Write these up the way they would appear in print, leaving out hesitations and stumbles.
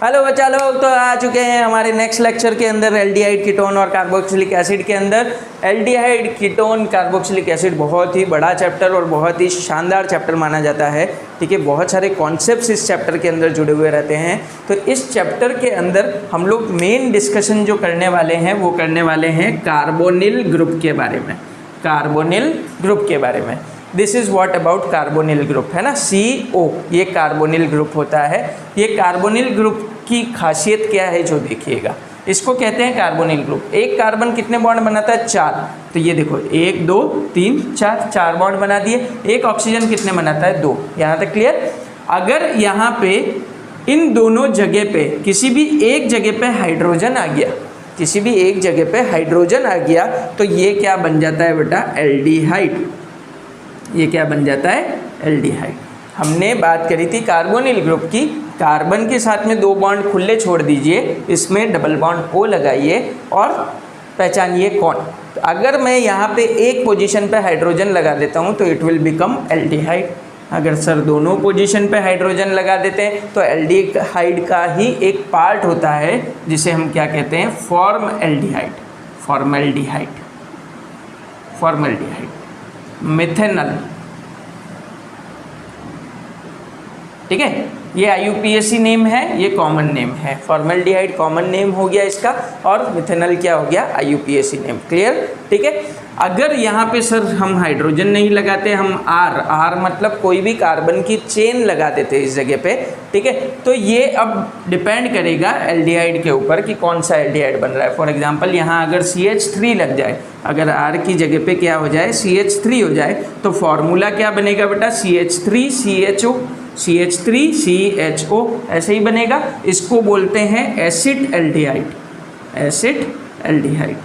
Hello बच्चा लोग, तो आ चुके हैं हमारे नेक्स्ट लेक्चर के अंदर एल्डिहाइड कीटोन और कार्बोक्सिलिक एसिड के अंदर। एल्डिहाइड कीटोन कार्बोक्सिलिक एसिड बहुत ही बड़ा चैप्टर और बहुत ही शानदार चैप्टर माना जाता है। ठीक है, बहुत सारे कॉन्सेप्ट्स इस चैप्टर के अंदर जुड़े हुए रहते हैं। तो इस चैप्टर के अंदर हम लोग मेन डिस्कशन जो करने वाले हैं वो करने वाले हैं कार्बोनिल ग्रुप के बारे में। कार्बोनिल ग्रुप के बारे में, this is what about carbonyl group, है ना। CO ये कार्बोनिल ग्रुप होता है। ये कार्बोनिल ग्रुप की खासियत क्या है जो देखिएगा, इसको कहते हैं कार्बोनिल ग्रुप। एक कार्बन कितने बॉन्ड बनाता है? 4। तो ये देखो 1 2 3 4, 4 बॉन्ड बना दिए। एक ऑक्सीजन कितने बनाता है? 2। यहाँ तक क्लियर। अगर यहाँ पे इन दोनों जगह पे किसी भी एक जगह पे हाइड्रोजन आ गया, किसी भी एक जगह पे हाइड्रोजन आ गया, तो ये क्या बन जाता है बेटा? एल्डिहाइड। ये क्या बन जाता है? एल्डिहाइड। हमने बात करी थी कार्बोनिल ग्रुप की। कार्बन के साथ में 2 बॉन्ड खुले छोड़ दीजिए, इसमें डबल बॉन्ड O लगाइए और पहचानिए कौन। तो अगर मैं यहाँ पे एक पोजीशन पे हाइड्रोजन लगा देता हूँ तो इट विल बिकम एल्डिहाइड। अगर सर दोनों पोजीशन पे हाइड्रोजन लगा देते हैं तो एल्डिहाइड का ही एक पार्ट होता है जिसे हम क्या कहते हैं? फॉर्मएल्डिहाइड। फॉर्मएल्डिहाइड, फॉर्मएल्डिहाइड। मिथेनल, ठीक है, ये IUPAC नेम है, ये कॉमन नेम है। फॉर्मल्डिहाइड कॉमन नेम हो गया इसका, और मिथेनल क्या हो गया? IUPAC name. क्लियर? ठीक है। अगर यहाँ पे सर हम हाइड्रोजन नहीं लगाते, हम R मतलब कोई भी कार्बन की चेन लगा देते इस जगह पे, ठीक है, तो ये अब डिपेंड करेगा एल्डिहाइड के ऊपर कि कौन सा एल्डिहाइड बन रहा है। फॉर एग्जांपल यहाँ अगर CH3 लग जाए, अगर R की जगह पे क्या हो जाए? CH3 हो जाए, तो फॉर्मूला क्या बनेगा बेटा? CH3CHO, CH3CHO ऐसे ही बनेगा। इसको बोलते हैं एसिड एल्डिहाइड, एसिड एल्डिहाइड।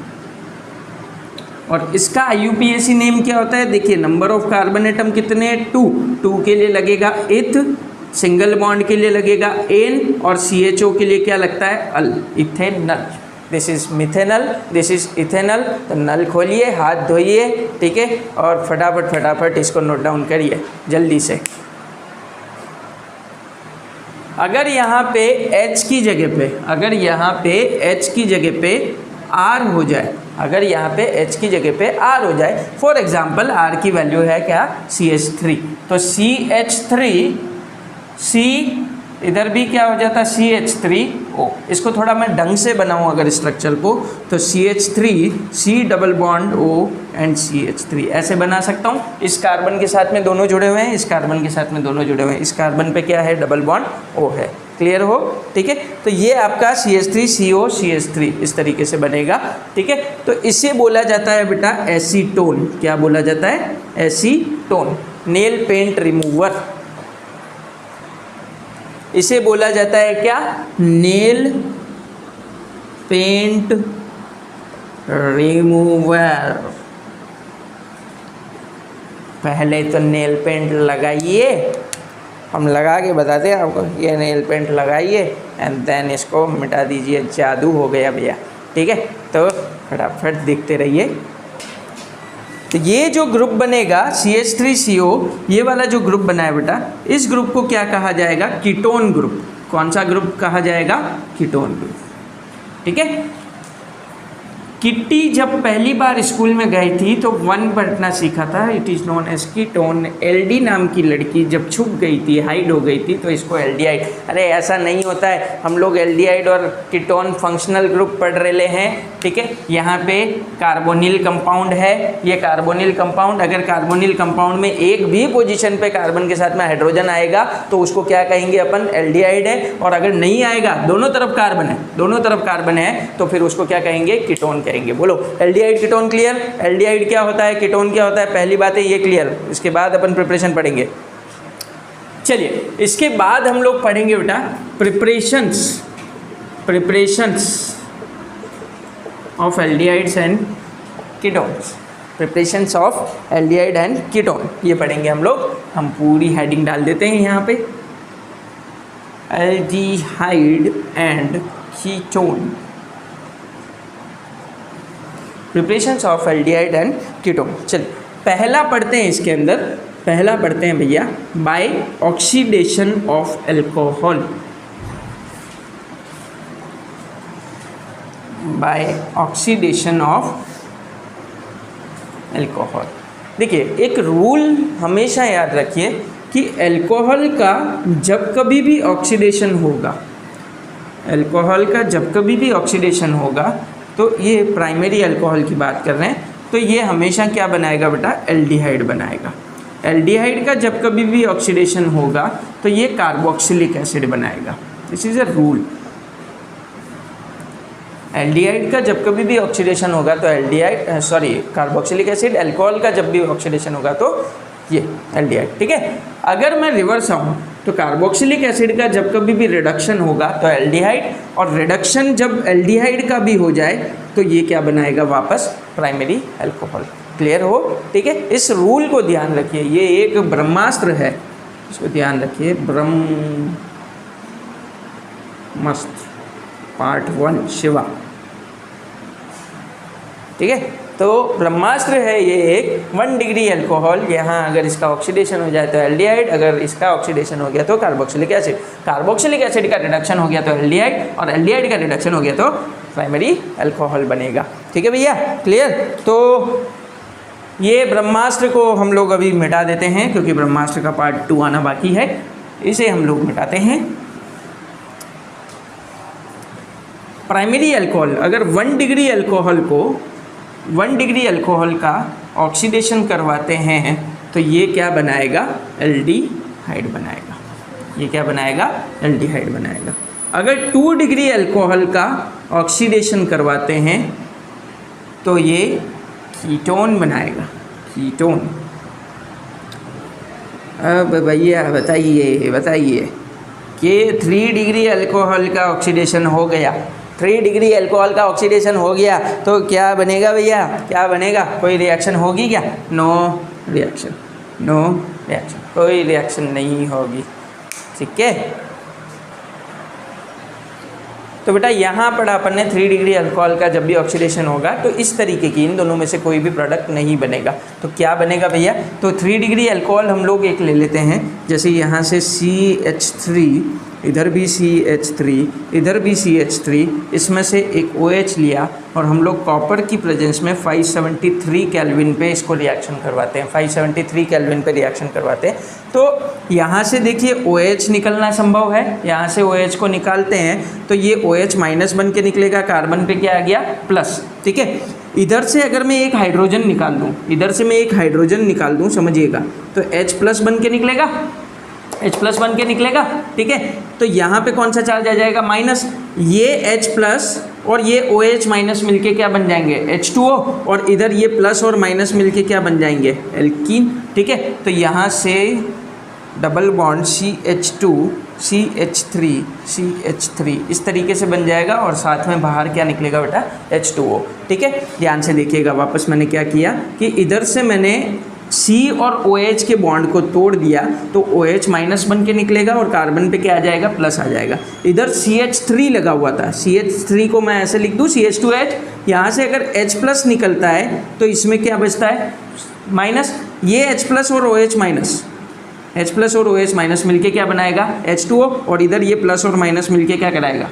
और इसका IUPAC नेम क्या होता है? देखिए, नंबर ऑफ कार्बन एटम कितने? 2 के लिए लगेगा इथ, सिंगल बॉन्ड के लिए लगेगा एन, और CHO के लिए क्या लगता है? Al, ethanal. This is methanal, this is ethanal. तो नल खोलिए, हाथ धोइए, ठीक है, और फटाफट इसको नोट डाउन करिए जल्दी से। अगर यहाँ पे H की जगह पे, अगर यहाँ पे H की जगह पे R हो जाए, अगर यहाँ पे H की जगह पे R हो जाए, फॉर एग्जांपल R की वैल्यू है क्या? CH3, तो CH3, C इधर भी क्या हो जाता है? CH3O। इसको थोड़ा मैं ढंग से बनाऊँ अगर स्ट्रक्चर को, तो CH3, C double bond O and CH3 ऐसे बना सकता हूँ। इस कार्बन के साथ में दोनों जुड़े हुए हैं, इस कार्बन के साथ में दोनों जुड़े हुए हैं, इस कार्बन पे क्या है? डबल बॉन्ड O है। क्लियर हो? ठीक है, तो ये आपका CH3CO CH3 इस तरीके से बनेगा। ठीक है, तो इसे बोला जाता है बेटा एसीटोन। क्या बोला जाता है? एसीटोन। नेल पेंट रिमूवर, इसे बोला जाता है क्या? Nail paint remover. पहले तो नेल पेंट लगाइए, हम लगा के बताते हैं आपको। ये नेल पेंट लगाइए एंड देन इसको मिटा दीजिए। जादू हो गया भैया। ठीक है, तो फटाफट देखते रहिए। तो ये जो ग्रुप बनेगा CH3CO, ये वाला जो ग्रुप बना है बेटा, इस ग्रुप को क्या कहा जाएगा? Ketone group. कौन सा ग्रुप कहा जाएगा? Ketone group. ठीक है। किट्टी जब पहली बार स्कूल में गई थी तो 1 पढ़ना सीखा था, it is known as ketone. LD नाम की लड़की जब छुप गई थी, हाइड हो गई थी, तो इसको एल्डिहाइड। अरे ऐसा नहीं होता है, हम लोग एल्डिहाइड और कीटोन फंक्शनल ग्रुप पढ़ रहे हैं। ठीक है, यहाँ पे कार्बोनिल कंपाउंड है, ये कार्बोनिल कंपाउंड। अगर कार्बोनिल कंपाउंड में एक भी पोजीशन पे कार्बन के साथ में हाइड्रोजन आएगा तो उसको क्या कहेंगे अपन? एल्डिहाइड है। और अगर नहीं आएगा, दोनों तरफ कार्बन है, दोनों तरफ कार्बन है, तो फिर उसको क्या कहेंगे? कीटोन कहेंगे। बोलो एल्डिहाइड कीटोन क्लियर? एल्डिहाइड क्या होता है, कीटोन क्या होता है, पहली बात है ये क्लियर। इसके बाद अपन प्रिपरेशन पढ़ेंगे। चलिए, इसके बाद हम लोग पढ़ेंगे बेटा preparations of aldehydes and ketones. Preparations of aldehyde and ketone, ये पढ़ेंगे हम लोग। हम पूरी हेडिंग डाल देते हैं यहाँ पे, aldehyde and ketone. Preparations of aldehyde and ketone. चलिए पहला पढ़ते हैं इसके अंदर, पहला पढ़ते हैं भैया by oxidation of alcohol. By oxidation of alcohol. देखिए एक रूल हमेशा याद रखिए कि अल्कोहल का जब कभी भी ऑक्सीडेशन होगा, अल्कोहल का जब कभी भी ऑक्सीडेशन होगा, तो ये प्राइमरी अल्कोहल की बात कर रहे हैं, तो ये हमेशा क्या बनाएगा बेटा, एल्डिहाइड बनाएगा। एल्डिहाइड का जब कभी भी ऑक्सीडेशन होगा तो ये कार्बोक्सिलिक एसिड बनाएगा। This is a rule. Aldehyde का जब कभी भी ऑक्सीडेशन होगा तो एल्डिहाइड कार्बोक्सिलिक एसिड, अल्कोहल का जब भी ऑक्सीडेशन होगा तो ये एल्डिहाइड, ठीक है। अगर मैं रिवर्स आऊँ तो कार्बोक्सिलिक एसिड का जब कभी भी रिडक्शन होगा तो एल्डिहाइड, और रिडक्शन जब एल्डिहाइड का भी हो जाए तो ये क्या बनाएगा, वापस प्राइमरी अल्कोहल। क्लियर हो, ठीक है। इस रूल को ध्यान रखिए, ये एक ब्रह्मास्त्र है, इसको ध्यान रखिए। ब्रह्मास्त्र पार्ट 1 शिवा, ठीक है। तो ब्रह्मास्त्र है ये एक 1 डिग्री अल्कोहल। यहाँ अगर इसका ऑक्सीडेशन हो जाए तो एल्डिहाइड, अगर इसका ऑक्सीडेशन हो गया तो कार्बोक्सिलिक एसिड, कार्बोक्सिलिक एसिड का रिडक्शन हो गया तो एल्डिहाइड, और एल्डिहाइड का रिडक्शन हो गया तो प्राइमरी अल्कोहल बनेगा। ठीक है भैया, क्लियर। तो ये ब्रह्मास्त्र को हम लोग अभी मिटा देते हैं क्योंकि ब्रह्मास्त्र का पार्ट 2 आना बाकी है, इसे हम लोग मिटाते हैं। प्राइमरी अल्कोहल, अगर 1 डिग्री अल्कोहल को 1 डिग्री अल्कोहल का ऑक्सीडेशन करवाते हैं तो ये क्या बनाएगा, एल्डिहाइड बनाएगा। ये क्या बनाएगा, एल्डिहाइड बनाएगा। अगर 2 डिग्री अल्कोहल का ऑक्सीडेशन करवाते हैं तो ये कीटोन बनाएगा, कीटोन। अब भैया बताइए कि 3 डिग्री अल्कोहल का ऑक्सीडेशन हो गया, 3 डिग्री अल्कोहल का ऑक्सीडेशन हो गया तो क्या बनेगा भैया, क्या बनेगा, कोई रिएक्शन होगी क्या, नो रिएक्शन, कोई रिएक्शन नहीं होगी। ठीक है, तो बेटा यहाँ पर अपन ने 3 डिग्री अल्कोहल का जब भी ऑक्सीडेशन होगा तो इस तरीके की इन दोनों में से कोई भी प्रोडक्ट नहीं बनेगा। तो क्या बनेगा भैया, तो 3 डिग्री अल्कोहल हम लोग एक ले लेते हैं, जैसे यहाँ से CH3, इधर भी CH3, इधर भी CH3, इसमें से एक OH लिया और हम लोग कॉपर की प्रेजेंस में 573 केल्विन पे इसको रिएक्शन करवाते हैं, 573 केल्विन पे रिएक्शन करवाते हैं। तो यहाँ से देखिए OH निकलना संभव है, यहाँ से OH को निकालते हैं तो ये OH माइनस बन के निकलेगा, कार्बन पे क्या आ गया, प्लस। ठीक है, इधर से अगर मैं एक हाइड्रोजन निकाल दूँ, इधर से मैं एक हाइड्रोजन निकाल दूँ, समझिएगा, तो H प्लस बन के निकलेगा, H प्लस बन के निकलेगा। ठीक है, तो यहाँ पे कौन सा चार्ज आ जाएगा, माइनस। ये H प्लस और ये OH माइनस मिलके क्या बन जाएंगे, H2O, और इधर ये प्लस और माइनस मिलके क्या बन जाएंगे, एल्कीन। ठीक है, तो यहाँ से डबल बॉन्ड CH2 CH3 इस तरीके से बन जाएगा और साथ में बाहर क्या निकलेगा बेटा, H2O। ठीक है, ध्यान से देखिएगा, वापस मैंने क्या किया कि इधर से मैंने C और OH के बॉन्ड को तोड़ दिया तो OH माइनस बन के निकलेगा और कार्बन पे क्या आ जाएगा, प्लस आ जाएगा। इधर CH3 लगा हुआ था, CH3 को मैं ऐसे लिख दूँ CH2H, यहाँ से अगर H प्लस निकलता है तो इसमें क्या बचता है, माइनस। ये H प्लस और OH माइनस, H प्लस और OH माइनस मिलके क्या बनाएगा, H2O, और इधर ये प्लस और माइनस मिलके क्या कराएगा,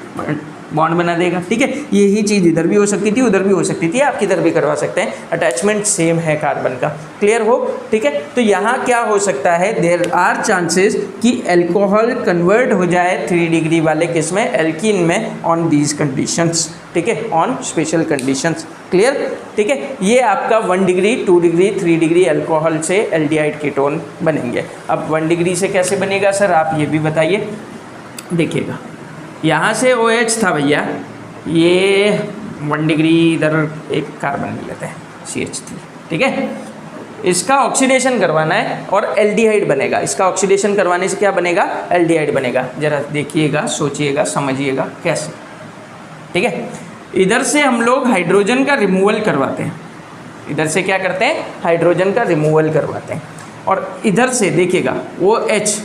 बॉन्ड बना देगा। ठीक है, यही चीज़ इधर भी हो सकती थी, उधर भी हो सकती थी, आप किधर भी करवा सकते हैं, अटैचमेंट सेम है कार्बन का। क्लियर हो, ठीक है। तो यहाँ क्या हो सकता है, देयर आर चांसेस कि अल्कोहल कन्वर्ट हो जाए 3 डिग्री वाले किस में, एल्कीन में, ऑन दीज कंडीशंस। ठीक है, ऑन स्पेशल कंडीशंस। क्लियर, ठीक है। ये आपका 1 डिग्री, 2 डिग्री, 3 डिग्री अल्कोहल से एल्डिहाइड कीटोन बनेंगे। अब 1 डिग्री से कैसे बनेगा सर, आप ये भी बताइए। देखिएगा, यहाँ से OH था भैया, ये 1 डिग्री, इधर एक कार्बन ले लेते हैं CH3। ठीक है, इसका ऑक्सीडेशन करवाना है और एल्डिहाइड बनेगा। इसका ऑक्सीडेशन करवाने से क्या बनेगा, एल्डिहाइड बनेगा। जरा देखिएगा, सोचिएगा, समझिएगा कैसे। ठीक है, इधर से हम लोग हाइड्रोजन का रिमूवल करवाते हैं, इधर से क्या करते हैं, हाइड्रोजन का रिमूवल करवाते हैं, और इधर से देखिएगा OH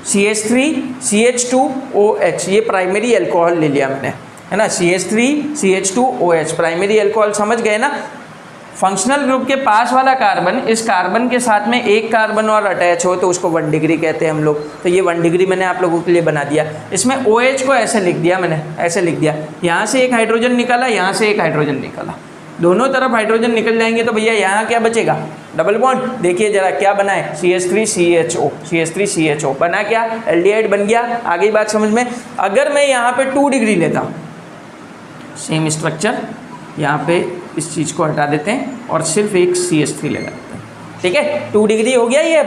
CH3 CH2 OH, ये प्राइमरी अल्कोहल ले लिया मैंने, है ना, CH3 CH2 OH primary alcohol, समझ गए ना। फंक्शनल ग्रुप के पास वाला कार्बन, इस कार्बन के साथ में एक कार्बन और अटैच हो तो उसको 1 डिग्री कहते हैं हम लोग। तो ये 1 डिग्री मैंने आप लोगों के लिए बना दिया। इसमें OH को ऐसे लिख दिया मैंने, ऐसे लिख दिया, यहाँ से एक हाइड्रोजन निकला, यहाँ से एक हाइड्रोजन निकला, दोनों तरफ हाइड्रोजन निकल जाएंगे तो भैया यहाँ क्या बचेगा, डबल बॉन्ड। देखिए जरा क्या बना है, CH3CHO, CH3CHO बना क्या, एल्डिहाइड बन गया। आगे बात समझ में। अगर मैं यहाँ पे 2 डिग्री लेता हूँ, सेम स्ट्रक्चर, यहाँ पे इस चीज़ को हटा देते हैं और सिर्फ एक CH3 लगा देते हैं, ठीक है। 2 डिग्री हो गया, ये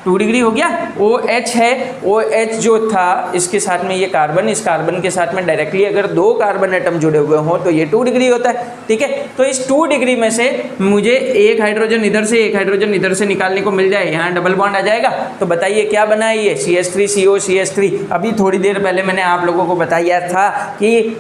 2 डिग्री हो गया। OH है, OH जो था इसके साथ में ये कार्बन, इस कार्बन के साथ में डायरेक्टली अगर 2 कार्बन एटम जुड़े हुए हों तो ये 2 डिग्री होता है, ठीक है। तो इस 2 डिग्री में से मुझे एक हाइड्रोजन इधर से, एक हाइड्रोजन इधर से निकालने को मिल जाए, यहाँ डबल बॉन्ड आ जाएगा। तो बताइए क्या बना है ये, CH3CO CH3। अभी थोड़ी देर पहले मैंने आप लोगों को बताया था कि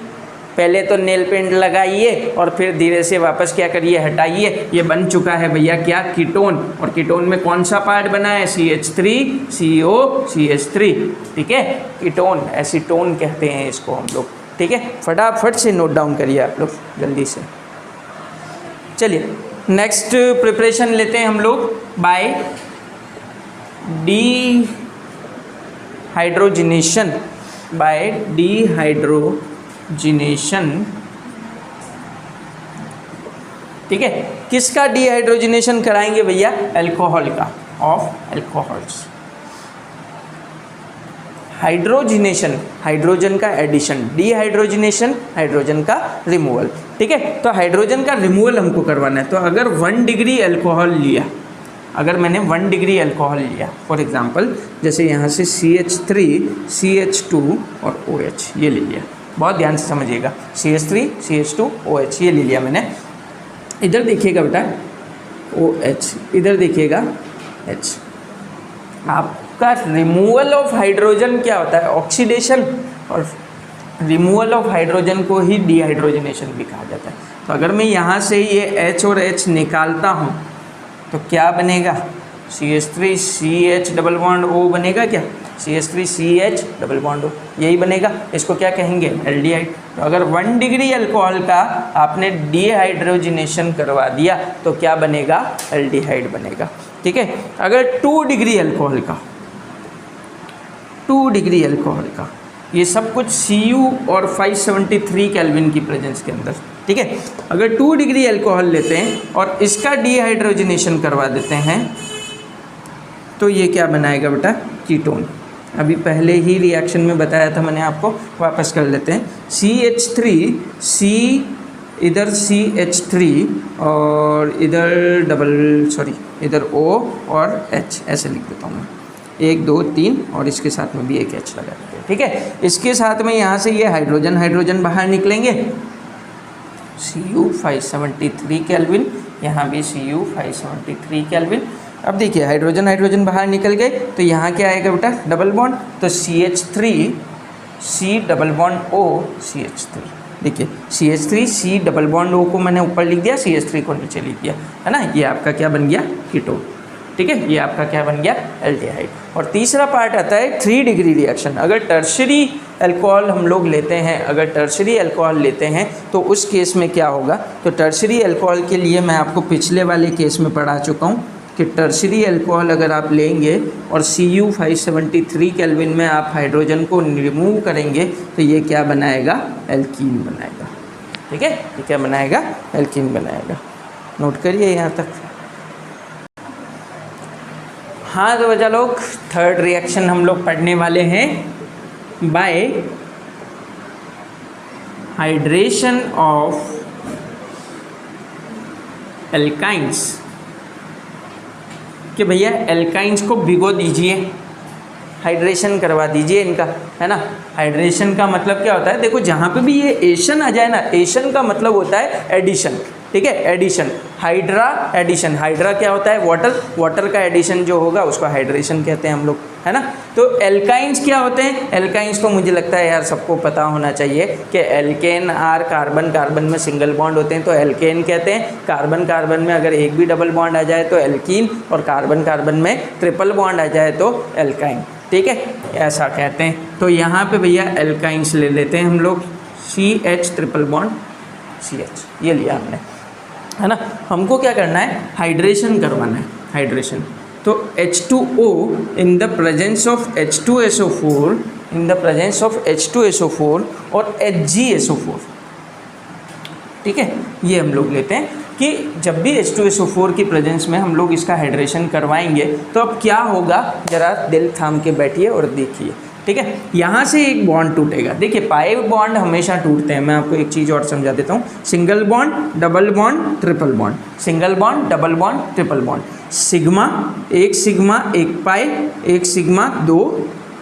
पहले तो नेल पेंट लगाइए और फिर धीरे से वापस क्या करिए, हटाइए। ये बन चुका है भैया क्या, कीटोन। और कीटोन में कौन सा पार्ट बना है, CH3CO CH3, ठीक है। कीटोन, एसीटोन कहते हैं इसको हम लोग, ठीक है। फटाफट से नोट डाउन करिए आप लोग जल्दी से। चलिए नेक्स्ट प्रिपरेशन लेते हैं हम लोग बाय डीहाइड्रोजिनेशन, बाय डीहाइड्रोजिनेशन, ठीक है। किसका डीहाइड्रोजिनेशन कराएंगे भैया, अल्कोहल का, ऑफ अल्कोहल्स। हाइड्रोजिनेशन, हाइड्रोजन का एडिशन, डीहाइड्रोजिनेशन हाइड्रोजन का रिमूवल, ठीक है। तो हाइड्रोजन का रिमूवल हमको करवाना है। तो अगर 1 डिग्री अल्कोहल लिया, अगर मैंने 1 डिग्री अल्कोहल लिया फॉर एग्जांपल, जैसे यहाँ से CH3 CH2 और OH ये ले लिया, बहुत ध्यान से समझिएगा, CH3 CH2 OH ये ले लिया मैंने। इधर देखिएगा बेटा OH, इधर देखिएगा H। आपका रिमूवल ऑफ हाइड्रोजन क्या होता है, ऑक्सीडेशन, और रिमूवल ऑफ हाइड्रोजन को ही डीहाइड्रोजनेशन भी कहा जाता है। तो अगर मैं यहाँ से ये H और H निकालता हूँ तो क्या बनेगा, CH3CH डबल बॉन्ड O बनेगा क्या, CH3CH डबल बॉन्ड O, यही बनेगा। इसको क्या कहेंगे, एल्डिहाइड। तो अगर 1 डिग्री अल्कोहल का आपने डीहाइड्रोजिनेशन करवा दिया तो क्या बनेगा, एल्डिहाइड बनेगा, ठीक है। अगर 2 डिग्री अल्कोहल का, 2 डिग्री अल्कोहल का, ये सब कुछ Cu और 573 केल्विन की प्रेजेंस के अंदर, ठीक है। अगर 2 डिग्री अल्कोहल लेते हैं और इसका डीहाइड्रोजिनेशन करवा देते हैं तो ये क्या बनाएगा बेटा, कीटोन। अभी पहले ही रिएक्शन में बताया था मैंने आपको, वापस कर लेते हैं। CH3 C, इधर CH3 और इधर इधर O और H, ऐसे लिख देता हूँ मैं, 1 2 3 और इसके साथ में भी एक H लगा देते हैं, ठीक है। इसके साथ में यहाँ से ये हाइड्रोजन बाहर निकलेंगे, Cu 573 केल्विन, यहाँ भी Cu 573 केल्विन। अब देखिए हाइड्रोजन बाहर निकल गए तो यहाँ क्या आएगा बेटा, डबल बॉन्ड। तो CH3 C double bond O CH3, देखिए CH3 C double bond O को मैंने ऊपर लिख दिया, CH3 को नीचे लिख दिया, है ना। ये आपका क्या बन गया, कीटोन, ठीक है। ये आपका क्या बन गया, एल्डिहाइड। और तीसरा पार्ट आता है 3 डिग्री रिएक्शन। अगर टर्शरी अल्कोहल हम लोग लेते हैं, अगर टर्शरी अल्कोहल लेते हैं तो उस केस में क्या होगा, तो टर्शरी अल्कोहल के लिए मैं आपको पिछले वाले केस में पढ़ा चुका हूँ कि टर्शरी अल्कोहल अगर आप लेंगे और Cu 573 केल्विन में आप हाइड्रोजन को रिमूव करेंगे तो ये क्या बनाएगा, एल्कीन बनाएगा, ठीक है। ये क्या बनाएगा, एल्कीन बनाएगा। नोट करिए यहाँ तक। हाँ तो बच्चा लोग, थर्ड रिएक्शन हम लोग पढ़ने वाले हैं बाय हाइड्रेशन ऑफ एल्काइंस, कि भैया एल्काइंस को भिगो दीजिए, हाइड्रेशन करवा दीजिए इनका, है ना। हाइड्रेशन का मतलब क्या होता है, देखो जहाँ पे भी ये एशन आ जाए ना, एशन का मतलब होता है एडिशन, ठीक है, एडिशन। हाइड्रा एडिशन, हाइड्रा क्या होता है, वाटर, वाटर का एडिशन जो होगा उसको हाइड्रेशन कहते हैं हम लोग, है ना। तो एल्काइंस क्या होते हैं, एल्काइंस तो मुझे लगता है यार सबको पता होना चाहिए कि एल्केन आर कार्बन कार्बन में सिंगल बॉन्ड होते हैं तो एल्केन कहते हैं। कार्बन कार्बन में अगर एक भी डबल बॉन्ड आ जाए तो एल्कीन, और कार्बन कार्बन में ट्रिपल बॉन्ड आ जाए तो एल्काइन, ठीक है, ऐसा कहते हैं। तो यहाँ पे भैया एल्काइंस ले लेते हैं हम लोग, CH ट्रिपल बॉन्ड CH, ये लिया हमने। है ना। हमको क्या करना है, हाइड्रेशन करवाना है, हाइड्रेशन। तो H2O in the presence of H2SO4, in the presence of H2SO4 और HgSO4, ठीक है। ये हम लोग लेते हैं कि जब भी H2SO4 की प्रेजेंस में हम लोग इसका हाइड्रेशन करवाएंगे तो अब क्या होगा, ज़रा दिल थाम के बैठिए और देखिए, ठीक है। यहाँ से एक बॉन्ड टूटेगा, देखिए पाई बॉन्ड हमेशा टूटते हैं। मैं आपको एक चीज़ और समझा देता हूँ, single bond, double bond, triple bond, single bond, double bond, triple bond, sigma, एक पाई, एक सिग्मा, दो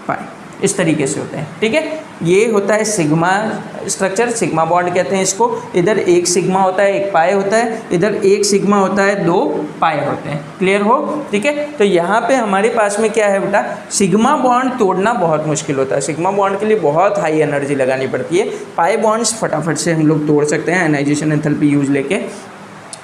पाई, इस तरीके से होते हैं, ठीक है। ये होता है सिग्मा स्ट्रक्चर, सिग्मा बॉन्ड कहते हैं इसको। इधर एक सिग्मा होता है, एक पाई होता है, इधर एक सिग्मा होता है, दो पाई होते हैं। क्लियर हो, ठीक है। तो यहाँ पे हमारे पास में क्या है बेटा, सिग्मा बॉन्ड तोड़ना बहुत मुश्किल होता है। सिग्मा बॉन्ड के लिए बहुत हाई एनर्जी लगानी पड़ती है। पाई बॉन्ड्स फटाफट से हम लोग तोड़ सकते हैं आयनाइजेशन एंथैल्पी यूज लेके।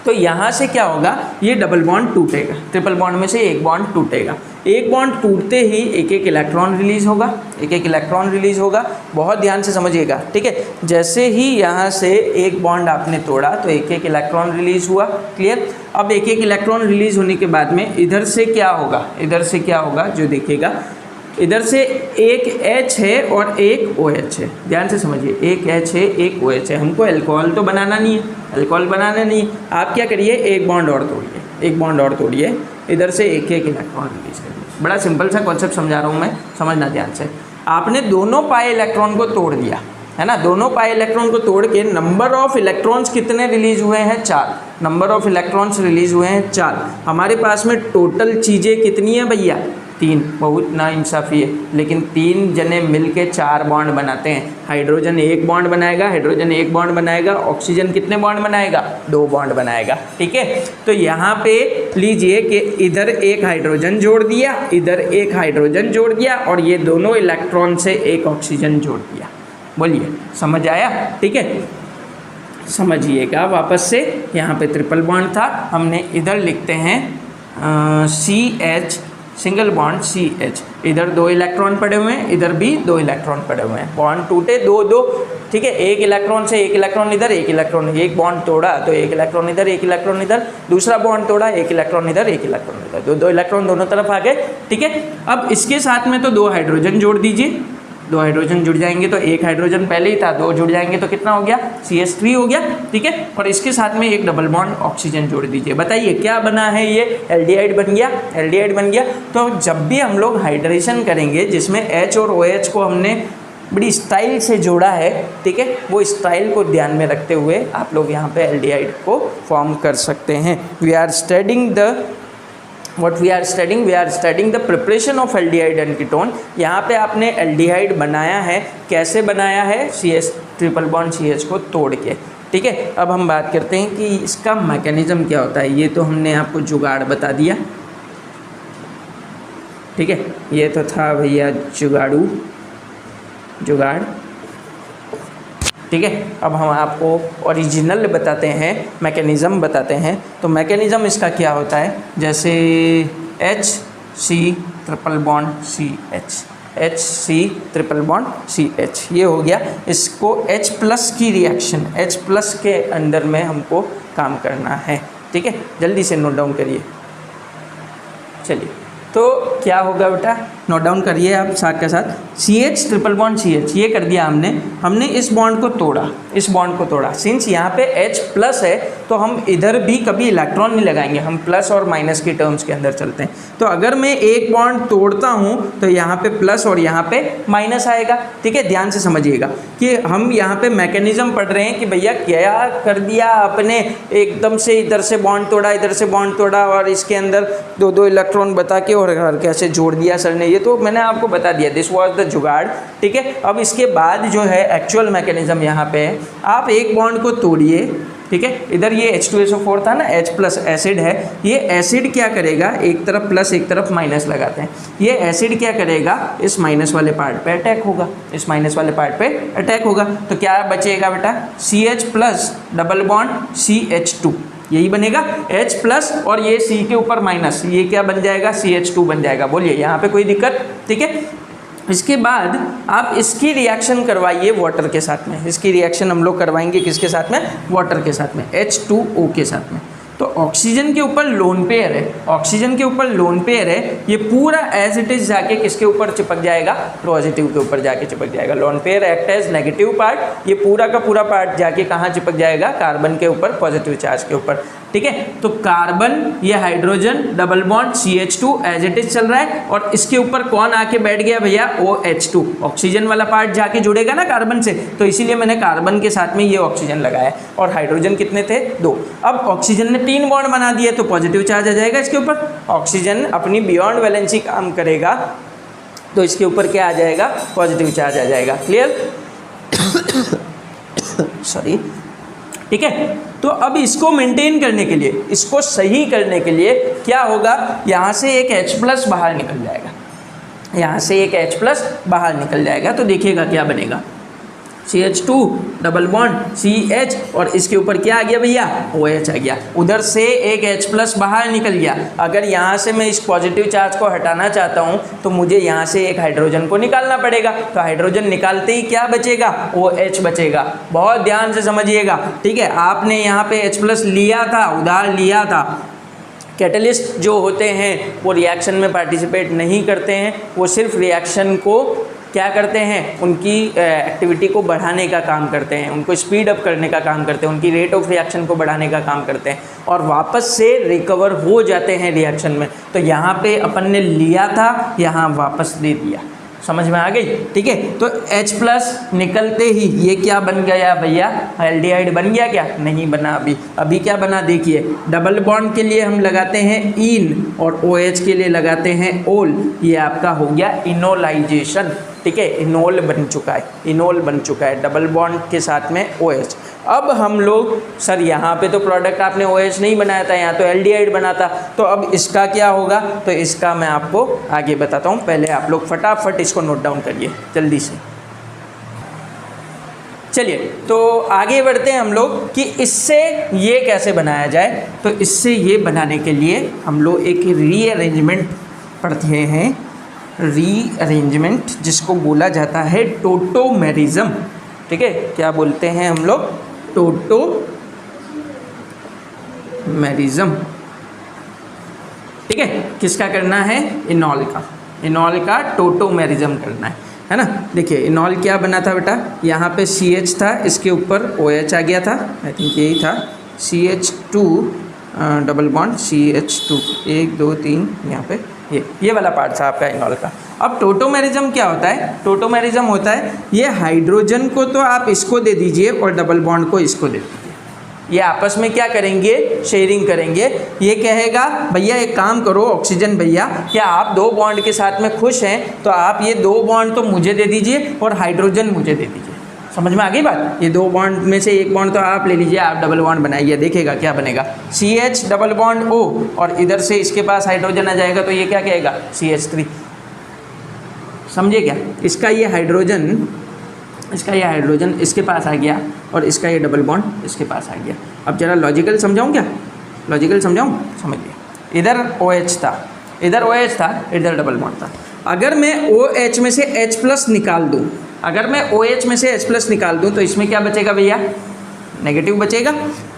तो यहाँ से क्या होगा, ये डबल बॉन्ड टूटेगा, ट्रिपल बॉन्ड में से एक बॉन्ड टूटेगा। एक बॉन्ड टूटते ही एक एक इलेक्ट्रॉन रिलीज होगा, एक एक इलेक्ट्रॉन रिलीज होगा। बहुत ध्यान से समझिएगा, ठीक है। जैसे ही यहाँ से एक बॉन्ड आपने तोड़ा तो एक एक इलेक्ट्रॉन रिलीज हुआ। क्लियर। अब एक एक इलेक्ट्रॉन रिलीज होने के बाद में इधर से क्या होगा, इधर से क्या होगा जो देखिएगा, इधर से एक H है और एक OH है। ध्यान से समझिए, एक H है, एक OH है। हमको अल्कोहल तो बनाना नहीं है, अल्कोहल बनाना नहीं। आप क्या करिए, एक बॉन्ड और तोड़िए, एक बॉन्ड और तोड़िए, इधर से एक एक इलेक्ट्रॉन रिलीज करिए। बड़ा सिंपल सा कॉन्सेप्ट समझा रहा हूँ मैं, समझना ध्यान से। आपने दोनों पाई इलेक्ट्रॉन को तोड़ दिया, है ना। दोनों पाई इलेक्ट्रॉन को तोड़ के नंबर ऑफ इलेक्ट्रॉन्स कितने रिलीज हुए हैं, 4। नंबर ऑफ इलेक्ट्रॉन्स रिलीज हुए हैं 4। हमारे पास में टोटल चीज़ें कितनी है भैया, 3। बहुत ना इंसाफ़ी है, लेकिन 3 जने मिलके 4 बॉन्ड बनाते हैं। हाइड्रोजन एक बॉन्ड बनाएगा, हाइड्रोजन एक बॉन्ड बनाएगा, ऑक्सीजन कितने बॉन्ड बनाएगा, 2 बॉन्ड बनाएगा, ठीक है। तो यहाँ पे लीजिए कि इधर एक हाइड्रोजन जोड़ दिया, इधर एक हाइड्रोजन जोड़ दिया, और ये दोनों इलेक्ट्रॉन से एक ऑक्सीजन जोड़ दिया। बोलिए, समझ आया, ठीक है। समझिएगा वापस से, यहाँ पे ट्रिपल बॉन्ड था, हमने इधर लिखते हैं CH, सिंगल बॉन्ड CH। इधर 2 इलेक्ट्रॉन पड़े हुए हैं, इधर भी 2 इलेक्ट्रॉन पड़े हुए हैं। बॉन्ड टूटे 2-2, ठीक है। एक इलेक्ट्रॉन से एक इलेक्ट्रॉन इधर, एक इलेक्ट्रॉन, एक बॉन्ड तोड़ा तो एक इलेक्ट्रॉन इधर, एक इलेक्ट्रॉन इधर, दूसरा बॉन्ड तोड़ा, एक इलेक्ट्रॉन इधर, एक इलेक्ट्रॉन इधर, 2 इलेक्ट्रॉन दोनों तरफ आ गए, ठीक है। अब इसके साथ में तो 2 हाइड्रोजन जोड़ दीजिए, 2 हाइड्रोजन जुड़ जाएंगे तो एक हाइड्रोजन पहले ही था, 2 जुड़ जाएंगे तो कितना हो गया, CH3 हो गया, ठीक है। और इसके साथ में एक डबल बॉन्ड ऑक्सीजन जोड़ दीजिए। बताइए क्या बना है, ये एल्डिहाइड बन गया, एल्डिहाइड बन गया। तो जब भी हम लोग हाइड्रेशन करेंगे जिसमें H और OH को हमने बड़ी स्टाइल से जोड़ा है, ठीक है, वो स्टाइल को ध्यान में रखते हुए आप लोग यहाँ पे एल्डिहाइड को फॉर्म कर सकते हैं। We are studying the preparation of aldehyde and ketone. यहाँ पे आपने एल्डिहाइड बनाया है, कैसे बनाया है, CH ट्रिपल बॉन्ड CH को तोड़ के, ठीक है। अब हम बात करते हैं कि इसका मैकेनिज्म क्या होता है। ये तो हमने आपको जुगाड़ बता दिया, ठीक है। ये तो था भैया जुगाड़, ठीक है। अब हम आपको ओरिजिनल बताते हैं, मैकेनिज़्म बताते हैं। तो मैकेनिज़्म इसका क्या होता है, जैसे HC triple bond CH, HC triple bond CH, ये हो गया। इसको H+ की रिएक्शन, H+ के अंदर में हमको काम करना है, ठीक है। जल्दी से नोट डाउन करिए, चलिए। तो क्या होगा बेटा, नोट डाउन करिए आप साथ के साथ। CH ट्रिपल बॉन्ड CH, ये कर दिया हमने इस बॉन्ड को तोड़ा, इस बॉन्ड को तोड़ा। सिंस यहाँ पे H+ है तो हम इधर भी कभी इलेक्ट्रॉन नहीं लगाएंगे, हम प्लस और माइनस की टर्म्स के अंदर चलते हैं। तो अगर मैं एक बॉन्ड तोड़ता हूँ तो यहाँ पे प्लस और यहाँ पे माइनस आएगा, ठीक है। ध्यान से समझिएगा कि हम यहाँ पे मैकेनिज्म पढ़ रहे हैं कि भैया क्या कर दिया आपने, एकदम से इधर से बॉन्ड तोड़ा, इधर से बॉन्ड तोड़ा, और इसके अंदर 2-2 इलेक्ट्रॉन बता के और कैसे जोड़ दिया सर ने, ये तो मैंने आपको बता दिया, दिस वाज द जुगाड़, ठीक है। अब इसके बाद जो है एक्चुअल मैकेनिज्म यहाँ पे है, आप एक बॉन्ड को तोड़िए, ठीक है। इधर ये H2SO4 था ना, H+ एसिड है। ये एसिड क्या करेगा, एक तरफ प्लस एक तरफ माइनस लगाते हैं, ये एसिड क्या करेगा, इस माइनस वाले पार्ट पे अटैक होगा, इस माइनस वाले पार्ट पे अटैक होगा। तो क्या बचेगा बेटा, CH+ डबल बॉन्ड CH2, यही बनेगा H+ और ये C के ऊपर माइनस, ये क्या बन जाएगा, CH2 बन जाएगा। बोलिए यहाँ पे कोई दिक्कत, ठीक है। इसके बाद आप इसकी रिएक्शन करवाइए वाटर के साथ में। इसकी रिएक्शन हम लोग करवाएंगे किसके साथ में? वाटर के साथ में, H2O के साथ में। तो ऑक्सीजन के ऊपर लोन पेयर है, ऑक्सीजन के ऊपर लोन पेयर है, ये पूरा एज इट इज जाके किसके ऊपर चिपक जाएगा? पॉजिटिव के ऊपर जाके चिपक जाएगा। Lone pair act as negative part, ये पूरा का पूरा पार्ट जाके कहाँ चिपक जाएगा? कार्बन के ऊपर, पॉजिटिव चार्ज के ऊपर। ठीक है, तो कार्बन, ये hydrogen, double bond CH2 as it is चल रहा है, और इसके ऊपर कौन आके बैठ गया भैया? OH2, ऑक्सीजन वाला पार्ट जाके जुड़ेगा ना कार्बन से, तो इसीलिए मैंने कार्बन के साथ में ये ऑक्सीजन लगाया। और हाइड्रोजन कितने थे? 2। अब ऑक्सीजन ने 3 बॉन्ड बना दिए तो पॉजिटिव चार्ज आ जाएगा इसके ऊपर। ऑक्सीजन अपनी बियॉन्ड वैलेंसी काम करेगा तो इसके ऊपर क्या आ जाएगा? पॉजिटिव चार्ज आ जाएगा। क्लियर? सॉरी। ठीक है, तो अब इसको मेंटेन करने के लिए, इसको सही करने के लिए क्या होगा? यहाँ से एक H+ बाहर निकल जाएगा, यहाँ से एक H+ बाहर निकल जाएगा, तो देखिएगा क्या बनेगा? CH2 डबल बॉन्ड CH, और इसके ऊपर क्या आ गया भैया? OH आ गया। उधर से एक H+ बाहर निकल गया। अगर यहाँ से मैं इस पॉजिटिव चार्ज को हटाना चाहता हूँ तो मुझे यहाँ से एक हाइड्रोजन को निकालना पड़ेगा। तो हाइड्रोजन निकालते ही क्या बचेगा? OH बचेगा। बहुत ध्यान से समझिएगा। ठीक है, आपने यहाँ पे H+ लिया था, उधार लिया था। कैटलिस्ट जो होते हैं वो रिएक्शन में पार्टिसिपेट नहीं करते हैं, वो सिर्फ रिएक्शन को क्या करते हैं? उनकी एक्टिविटी को बढ़ाने का काम करते हैं, उनको स्पीड अप करने का काम करते हैं, उनकी रेट ऑफ रिएक्शन को बढ़ाने का काम करते हैं, और वापस से रिकवर हो जाते हैं रिएक्शन में। तो यहाँ पे अपन ने लिया था, यहाँ वापस दे दिया। समझ में आ गई? ठीक है, तो H+ निकलते ही ये क्या बन गया भैया? एल्डिहाइड बन गया क्या? नहीं बना। अभी क्या बना? देखिए, डबल बॉन्ड के लिए हम लगाते हैं इन और OH के लिए लगाते हैं ओल। ये आपका हो गया इनोलाइजेशन। ठीक है, इनोल बन चुका है, इनोल बन चुका है डबल बॉन्ड के साथ में OH। अब हम लोग, सर यहाँ पे तो प्रोडक्ट आपने OH नहीं बनाया था, यहाँ तो एल्डिहाइड बना था, तो अब इसका क्या होगा? तो इसका मैं आपको आगे बताता हूँ। पहले आप लोग फटाफट इसको नोट डाउन करिए जल्दी से। चलिए, तो आगे बढ़ते हैं हम लोग कि इससे ये कैसे बनाया जाए। तो इससे ये बनाने के लिए हम लोग एक रीअरेंजमेंट पढ़ते हैं, रीअरेंजमेंट, जिसको बोला जाता है टोटोमेरिज्म। ठीक है, क्या बोलते हैं हम लोग? टोटोमेरिज्म। ठीक है, किसका करना है? इनॉल का, इनॉल का टोटोमेरिज्म करना है ना। देखिए, इनॉल क्या बना था बेटा? यहाँ पे CH था, इसके ऊपर OH आ गया था, आई थिंक यही था, CH2 डबल बॉन्ड CH2, 1 2 3, यहाँ पे ये वाला पार्ट था आपका इनॉल का। अब टोटोमेरिज्म क्या होता है? टोटोमेरिज्म होता है, ये हाइड्रोजन को तो आप इसको दे दीजिए और डबल बॉन्ड को इसको दे दीजिए। ये आपस में क्या करेंगे? शेयरिंग करेंगे। ये कहेगा भैया एक काम करो ऑक्सीजन भैया, क्या आप 2 बॉन्ड के साथ में खुश हैं? तो आप ये 2 बॉन्ड तो मुझे दे दीजिए और हाइड्रोजन मुझे दे दीजिए। समझ में आ गई बात? ये 2 बॉन्ड में से एक बॉन्ड तो आप ले लीजिए, आप डबल बॉन्ड बनाइए, देखेगा क्या बनेगा? CH डबल बॉन्ड O, और इधर से इसके पास हाइड्रोजन आ जाएगा, तो ये क्या कहेगा? CH3। समझे क्या? इसका ये हाइड्रोजन, इसका ये हाइड्रोजन इसके पास आ गया, और इसका ये डबल बॉन्ड इसके पास आ गया। अब जरा लॉजिकल समझाऊँ क्या? लॉजिकल समझाऊँ? समझिए, इधर OH था, इधर OH था, इधर डबल बॉन्ड था। अगर मैं OH में से H+ निकाल दूँ, अगर मैं OH में से H+ निकाल दूँ, तो इसमें क्या बचेगा भैया? नेगेटिव बचेगा।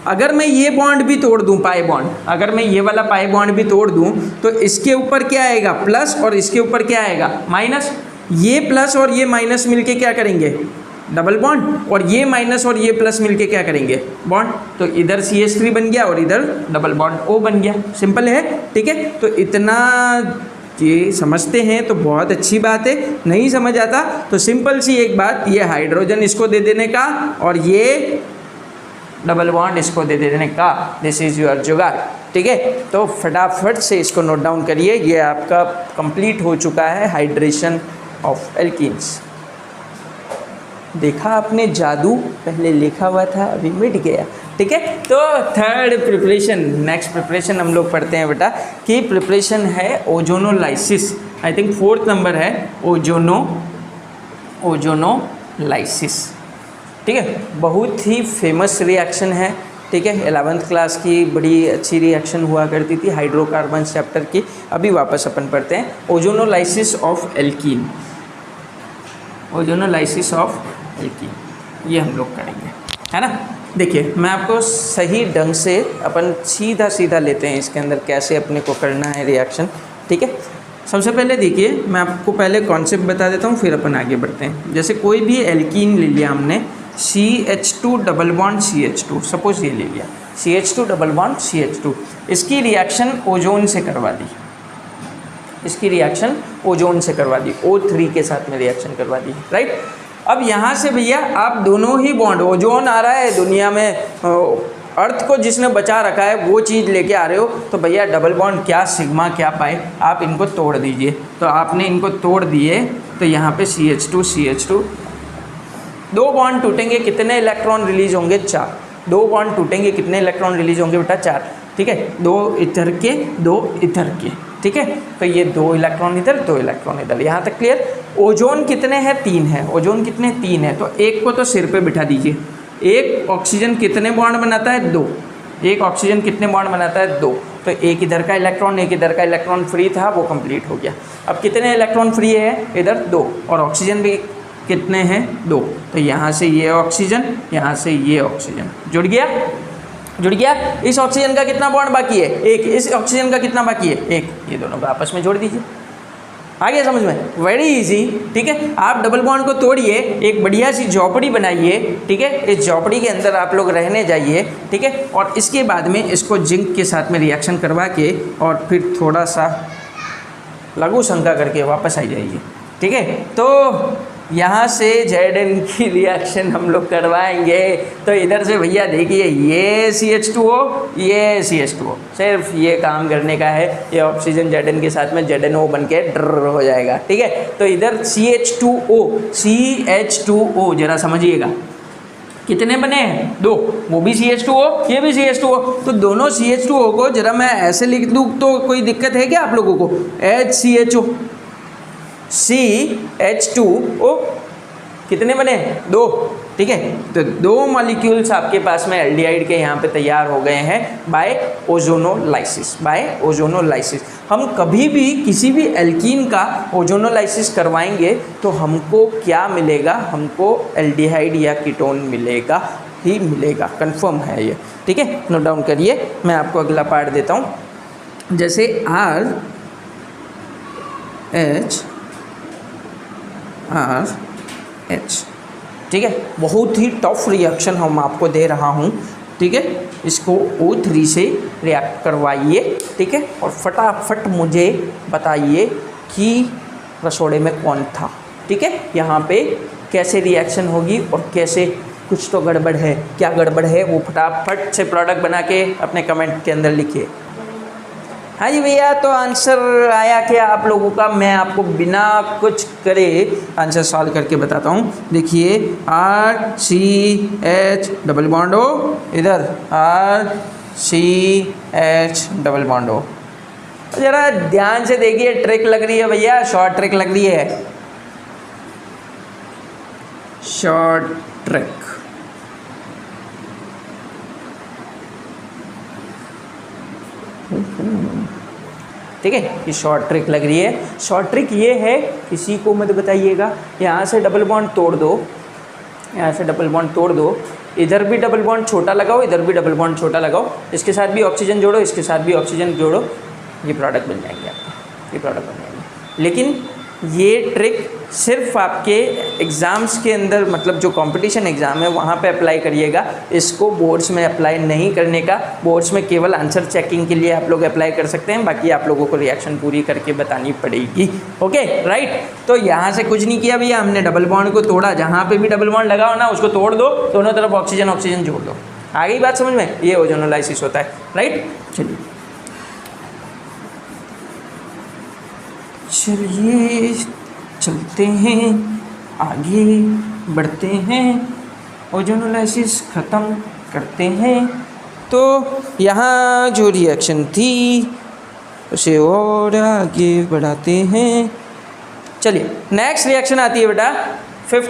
अगर मैं ये बॉन्ड भी तोड़ दूँ, पाई बॉन्ड, अगर मैं ये वाला पाई बॉन्ड भी तोड़ दूँ, तो इसके ऊपर क्या आएगा? प्लस, और इसके ऊपर क्या आएगा? माइनस। ये प्लस और ये माइनस मिलके क्या करेंगे? Double bond. और ये माइनस और ये प्लस मिलके क्या करेंगे? बॉन्ड। तो इधर CH3 बन गया और इधर डबल बॉन्ड O बन गया। सिंपल है। ठीक है, तो इतना ये समझते हैं तो बहुत अच्छी बात है, नहीं समझ आता तो सिंपल सी एक बात, ये हाइड्रोजन इसको दे देने का और ये डबल बॉन्ड इसको दे देने का। दिस इज़ योर जुगाड़। ठीक है, तो फटाफट से इसको नोट डाउन करिए। ये आपका कंप्लीट हो चुका है हाइड्रेशन ऑफ एल्कीन्स। देखा आपने जादू, पहले लिखा हुआ था अभी मिट गया। ठीक है, तो थर्ड प्रिपरेशन, नेक्स्ट प्रिपरेशन हम लोग पढ़ते हैं बेटा कि प्रिपरेशन है ozonolysis. I think 4th number है ओजोनोलाइसिस। ठीक है, बहुत ही फेमस रिएक्शन है। ठीक है, 11th क्लास की बड़ी अच्छी रिएक्शन हुआ करती थी हाइड्रोकार्बन चैप्टर की। अभी वापस अपन पढ़ते हैं ozonolysis of alkene. Ozonolysis of alkene, ये हम लोग करेंगे, है ना। देखिए मैं आपको सही ढंग से अपन सीधा सीधा लेते हैं इसके अंदर कैसे अपने को करना है रिएक्शन, ठीक है। सबसे पहले देखिए मैं आपको पहले कॉन्सेप्ट बता देता हूँ, फिर अपन आगे बढ़ते हैं। जैसे कोई भी एल्कीन ले लिया हमने, CH2 double bond CH2, suppose ये ले लिया CH2 डबल बॉन्ड CH2, इसकी रिएक्शन ओजोन से करवा दी, इसकी रिएक्शन ओजोन से करवा दी, O3 के साथ में रिएक्शन करवा दी, राइट। अब यहाँ से भैया आप दोनों ही बॉन्ड, ओजोन आ रहा है दुनिया में, अर्थ को जिसने बचा रखा है वो चीज़ लेके आ रहे हो, तो भैया डबल बॉन्ड क्या सिग्मा क्या पाए, आप इनको तोड़ दीजिए। तो आपने इनको तोड़ दिए तो यहाँ पे CH2 CH2, 2 बॉन्ड टूटेंगे, कितने इलेक्ट्रॉन रिलीज होंगे, 4। 2 बॉन्ड टूटेंगे, कितने इलेक्ट्रॉन रिलीज होंगे बेटा, 4, ठीक है। 2 इधर के 2 इधर के, ठीक है। तो ये 2 इलेक्ट्रॉन इधर 2 इलेक्ट्रॉन इधर, यहाँ तक क्लियर। ओजोन कितने हैं, 3 है, ओजोन कितने 3 है, तो एक को तो सिर पे बिठा दीजिए। एक ऑक्सीजन कितने बॉन्ड बनाता है, 2, एक ऑक्सीजन कितने बॉन्ड बनाता है, 2, तो एक इधर का इलेक्ट्रॉन एक इधर का इलेक्ट्रॉन फ्री था, वो कंप्लीट हो गया। अब कितने इलेक्ट्रॉन फ्री है, इधर 2, और ऑक्सीजन भी कितने हैं, 2, तो यहाँ से ये ऑक्सीजन, यहाँ से ये ऑक्सीजन जुड़ गया, जुड़ गया। इस ऑक्सीजन का कितना बॉन्ड बाकी है, 1, इस ऑक्सीजन का कितना बाकी है, 1, ये दोनों को आपस में जोड़ दीजिए। आ गया समझ में, वेरी इजी, ठीक है। आप डबल बॉन्ड को तोड़िए, एक बढ़िया सी झोपड़ी बनाइए, ठीक है। इस झोपड़ी के अंदर आप लोग रहने जाइए, ठीक है। और इसके बाद में इसको जिंक के साथ में रिएक्शन करवा के और फिर थोड़ा सा लघु शंका करके वापस आ जाइए, ठीक है। तो यहाँ से Zn की रिएक्शन हम लोग करवाएंगे, तो इधर से भैया देखिए ये CH2O, ये CH2O, सिर्फ ये काम करने का है, ये ऑक्सीजन Zn के साथ में ZnO बन के ड्र हो जाएगा, ठीक है। तो इधर CH2O जरा समझिएगा, कितने बने हैं, 2, वो भी CH2O, ये भी CH2O, तो दोनों CH2O को जरा मैं ऐसे लिख दूँ तो कोई दिक्कत है क्या आप लोगों को, HCHO CH2O, कितने बने, 2, ठीक है। तो 2 मॉलिक्यूल्स आपके पास में एल्डिहाइड के यहाँ पे तैयार हो गए हैं बाय ओजोनोलाइसिस, बाय ओजोनोलाइसिस। हम कभी भी किसी भी एल्कीन का ओजोनोलाइसिस करवाएंगे तो हमको क्या मिलेगा, हमको एल्डिहाइड या कीटोन मिलेगा ही मिलेगा, कंफर्म है ये, ठीक है। नोट डाउन करिए, मैं आपको अगला पार्ट देता हूँ। जैसे RH, ठीक है, बहुत ही टफ रिएक्शन हम आपको दे रहा हूँ, ठीक है। इसको O3 से रिएक्ट करवाइए, ठीक है, और फटाफट मुझे बताइए कि रसोड़े में कौन था, ठीक है। यहाँ पे कैसे रिएक्शन होगी और कैसे, कुछ तो गड़बड़ है, क्या गड़बड़ है वो फटाफट से प्रोडक्ट बना के अपने कमेंट के अंदर लिखिए। हाँ जी भैया, तो आंसर आया क्या आप लोगों का, मैं आपको बिना कुछ करे आंसर सॉल्व करके बताता हूँ। देखिए RCH डबल बॉन्ड O, इधर RCH डबल बॉन्ड O, ज़रा ध्यान से देखिए, ट्रिक लग रही है भैया, शॉर्ट ट्रिक लग रही है, शॉर्ट ट्रिक, ठीक है। ये शॉर्ट ट्रिक लग रही है। शॉर्ट ट्रिक ये है, किसी को मत बताइएगा, यहाँ से डबल बॉन्ड तोड़ दो, यहाँ से डबल बॉन्ड तोड़ दो, इधर भी डबल बॉन्ड छोटा लगाओ, इधर भी डबल बॉन्ड छोटा लगाओ, इसके साथ भी ऑक्सीजन जोड़ो, इसके साथ भी ऑक्सीजन जोड़ो, ये प्रोडक्ट बन जाएंगे आपके, ये प्रोडक्ट बन जाएंगे। लेकिन ये ट्रिक सिर्फ आपके एग्ज़ाम्स के अंदर, मतलब जो कंपटीशन एग्ज़ाम है वहाँ पे अप्लाई करिएगा, इसको बोर्ड्स में अप्लाई नहीं करने का। बोर्ड्स में केवल आंसर चेकिंग के लिए आप लोग अप्लाई कर सकते हैं, बाकी आप लोगों को रिएक्शन पूरी करके बतानी पड़ेगी, ओके राइट। तो यहाँ से कुछ नहीं किया भैया, हमने डबल बॉन्ड को तोड़ा, जहाँ पे भी डबल बॉन्ड लगाओ ना उसको तोड़ दो, दोनों तरफ ऑक्सीजन ऑक्सीजन जोड़ दो, आ गई बात समझ में, ये ओजोनोलाइसिस होता है, राइट। चलिए चलते हैं आगे, बढ़ते हैं, ओजोनोलाइसिस ख़त्म करते हैं। तो यहाँ जो रिएक्शन थी उसे और आगे बढ़ाते हैं। चलिए नेक्स्ट रिएक्शन आती है बेटा, 5th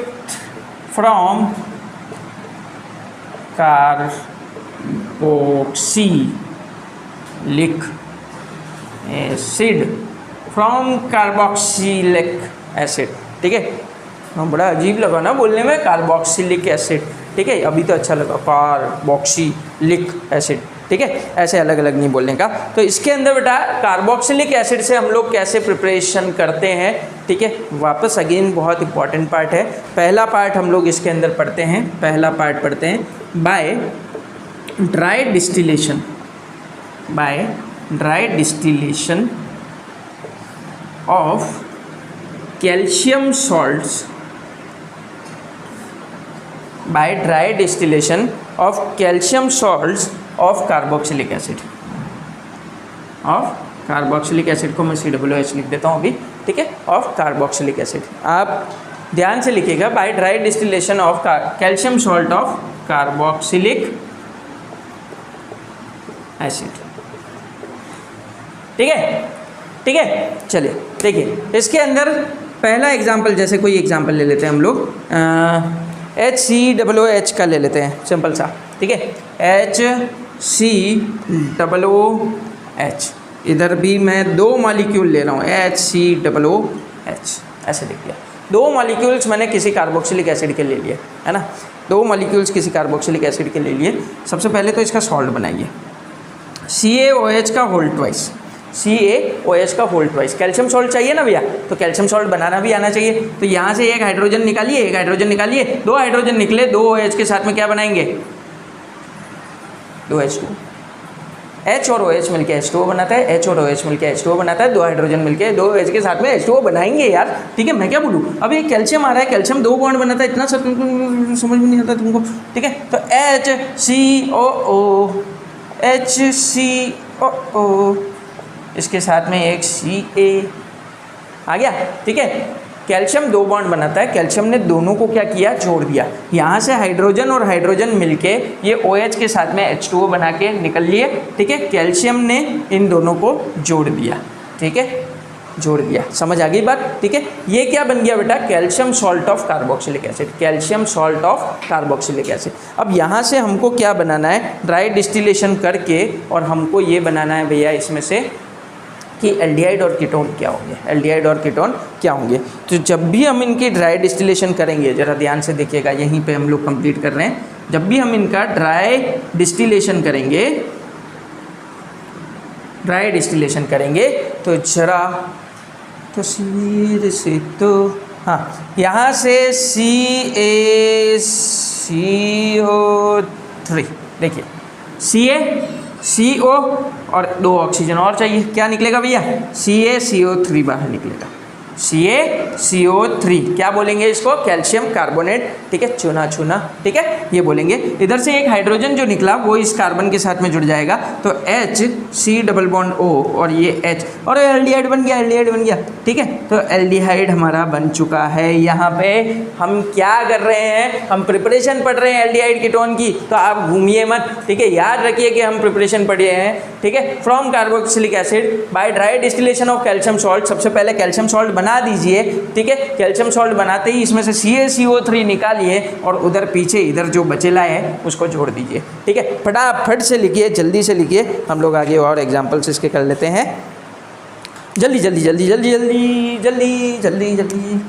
from carboxylic acid, from carboxylic acid, ठीक है। हाँ, बड़ा अजीब लगा ना बोलने में, कार्बोक्सिलिक एसिड, ठीक है, अभी तो अच्छा लगा, कार्बोक्सिलिक एसिड, ठीक है, ऐसे अलग अलग नहीं बोलने का। तो इसके अंदर बेटा कार्बोक्सिलिक एसिड से हम लोग कैसे प्रिपरेशन करते हैं, ठीक है, वापस अगेन बहुत इंपॉर्टेंट पार्ट है। पहला पार्ट हम लोग इसके अंदर पढ़ते हैं, पहला पार्ट पढ़ते हैं, by dry distillation, by dry distillation of calcium salts, by dry distillation of calcium salts of carboxylic acid, of carboxylic acid को मैं COOH लिख देता हूँ अभी, ठीक है, of carboxylic acid। आप ध्यान से लिखिएगा, by dry distillation of calcium salt of carboxylic acid, ठीक है, ठीक है। चलिए देखिए इसके अंदर पहला एग्जाम्पल, जैसे कोई एग्जाम्पल ले लेते हैं हम लोग, HCOOH का ले लेते हैं, सिंपल सा, ठीक है, HCOOH, इधर भी मैं 2 मॉलिक्यूल ले रहा हूँ, HCOOH ऐसे लिख लिया। 2 मॉलिक्यूल्स मैंने किसी कार्बोक्सिलिक एसिड के ले लिए, है ना, 2 मॉलिक्यूल्स किसी कार्बोक्सिलिक एसिड के ले लिए। सबसे पहले तो इसका सॉल्ट बनाइए, CaOH का होल ट्वाइस, CaOH का होल ट्वाइस। कैल्शियम सॉल्ट चाहिए ना भैया, तो कैल्शियम सॉल्ट बनाना भी आना चाहिए। तो यहाँ से एक हाइड्रोजन निकालिए, एक हाइड्रोजन निकालिए, 2 हाइड्रोजन निकले, 2 OH के साथ में क्या बनाएंगे, 2 H2, H और OH मिलके H2O बनाता है, H और OH मिलके H2O बनाता है, 2 हाइड्रोजन मिलके 2 OH के साथ में H2O बनाएंगे यार, ठीक है, मैं क्या बोलूँ। अब ये कैल्शियम आ रहा है, कैल्शियम 2 बॉन्ड बनाता है, इतना सब समझ में नहीं आता तुमको, ठीक है। तो HCOO, इसके साथ में एक Ca आ गया, ठीक है। कैल्शियम 2 बॉन्ड बनाता है, कैल्शियम ने दोनों को क्या किया, जोड़ दिया। यहाँ से हाइड्रोजन और हाइड्रोजन मिलके ये OH के साथ में H2O बना के निकल लिए, ठीक है। कैल्शियम ने इन दोनों को जोड़ दिया, ठीक है, जोड़ दिया, समझ आ गई बात, ठीक है। ये क्या बन गया बेटा, calcium salt of carboxylic acid, calcium salt of carboxylic acid. अब यहाँ से हमको क्या बनाना है, ड्राई डिस्टिलेशन करके, और हमको ये बनाना है भैया इसमें से कि एल्डिहाइड और कीटोन क्या होंगे, एल्डिहाइड और कीटोन क्या होंगे। तो जब भी हम इनकी ड्राई डिस्टिलेशन करेंगे, ज़रा ध्यान से देखिएगा, यहीं पे हम लोग कंप्लीट कर रहे हैं, जब भी हम इनका ड्राई डिस्टिलेशन करेंगे, ड्राई डिस्टिलेशन करेंगे, तो ज़रा तस्वीर से, तो हाँ, यहाँ से CaCO3, देखिए CO और 2 ऑक्सीजन और चाहिए, क्या निकलेगा भैया, CaCO3 बाहर निकलेगा, CaCO3 क्या बोलेंगे इसको, कैल्शियम कार्बोनेट, ठीक है, चूना चूना, ठीक है, ये बोलेंगे। इधर से एक हाइड्रोजन जो निकला वो इस कार्बन के साथ में जुड़ जाएगा, तो HC+O और ये H, और एल्डिहाइड बन गया, एल्डिहाइड बन गया, ठीक है। तो एल्डिहाइड हमारा बन चुका है। यहाँ पे हम क्या कर रहे हैं, हम प्रिपरेशन पढ़ रहे हैं एल्डिहाइड कीटोन की, तो आप घूमिए मत, ठीक है, याद रखिए कि हम प्रिपरेशन पढ़े हैं, ठीक है, from carboxylic acid by dry distillation of calcium salt. सबसे पहले कैल्शियम सॉल्ट बना दीजिए, ठीक है, कैल्शियम सॉल्ट बनाते ही इसमें से CaCO3 निकालिए और उधर पीछे इधर जो बचेला है उसको जोड़ दीजिए, ठीक है। फटाफट से लिखिए, जल्दी से लिखिए, हम लोग आगे और एग्जांपल्स इसके कर लेते हैं, जल्दी जल्दी जल्दी जल्दी जल्दी जल्दी जल्दी जल्दी,